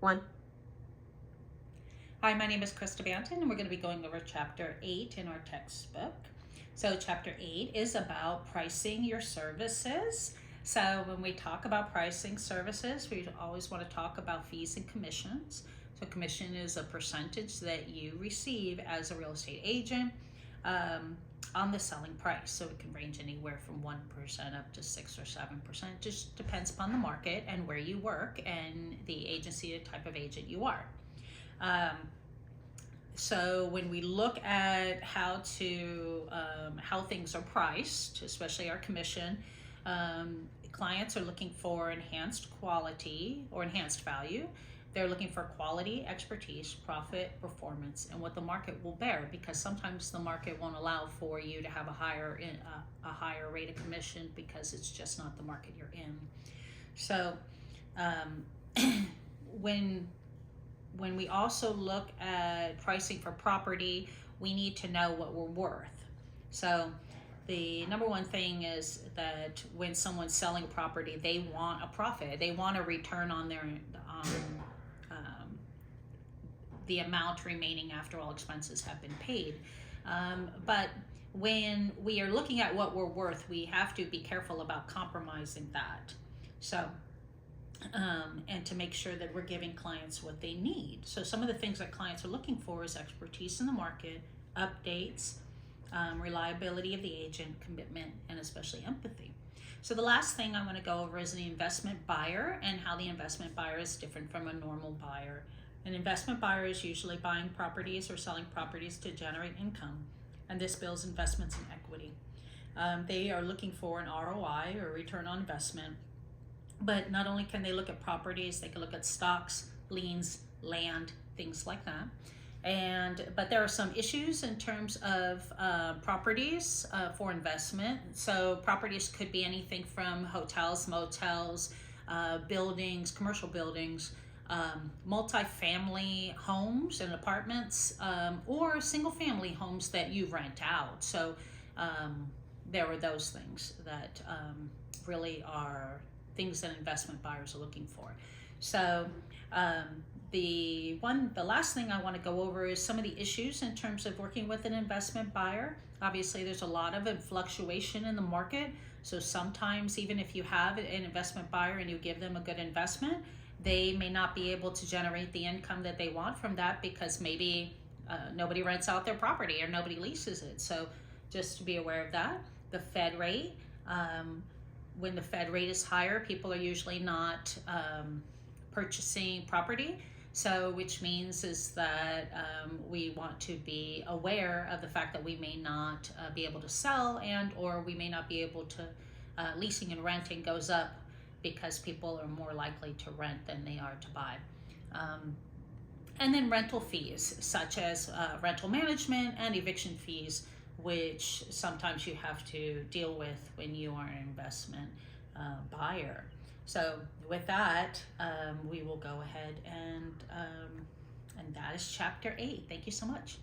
One. Hi, my name is Dr.Banton, and we're going to be going over Chapter 8 in our textbook. So Chapter 8 is about pricing your services. So when we talk about pricing services, we always want to talk about fees and commissions. So commission is a percentage that you receive as a real estate agent on the selling price. So it can range anywhere from 1% up to 6 or 7%. Just depends upon the market and where you work and the agency, the type of agent you are. So when we look at how things are priced, especially our commission, clients are looking for enhanced quality or enhanced value. They're looking for quality, expertise, profit, performance, and what the market will bear, because sometimes the market won't allow for you to have a higher rate of commission because it's just not the market you're in. So when we also look at pricing for property, we need to know what we're worth. So the number one thing is that when someone's selling a property, they want a profit. They want a return on their the amount remaining after all expenses have been paid. But when we are looking at what we're worth, we have to be careful about compromising that. So and to make sure that we're giving clients what they need. So some of the things that clients are looking for is expertise in the market, updates, reliability of the agent, commitment, and especially empathy. So the last thing I want to go over is the investment buyer and how the investment buyer is different from a normal buyer. An investment buyer is usually buying properties or selling properties to generate income, and this builds investments in equity. They are looking for an ROI, or return on investment. But not only can they look at properties, they can look at stocks, liens, land, things like that. But there are some issues in terms of properties for investment. So properties could be anything from hotels, motels, buildings, commercial buildings, multi-family homes and apartments, or single-family homes that you rent out. So there are those things that really are things that investment buyers are looking for. So the last thing I want to go over is some of the issues in terms of working with an investment buyer. Obviously, there's a lot of fluctuation in the market. So sometimes even if you have an investment buyer and you give them a good investment, they may not be able to generate the income that they want from that because maybe nobody rents out their property or nobody leases it. So just to be aware of that. The Fed rate. When the Fed rate is higher, people are usually not purchasing property. So which means is that we want to be aware of the fact that we may not be able to sell, and or we may not be able to, leasing and renting goes up because people are more likely to rent than they are to buy. And then rental fees, such as rental management and eviction fees, which sometimes you have to deal with when you are an investment buyer. So with that, we will go ahead and that is Chapter 8. Thank you so much.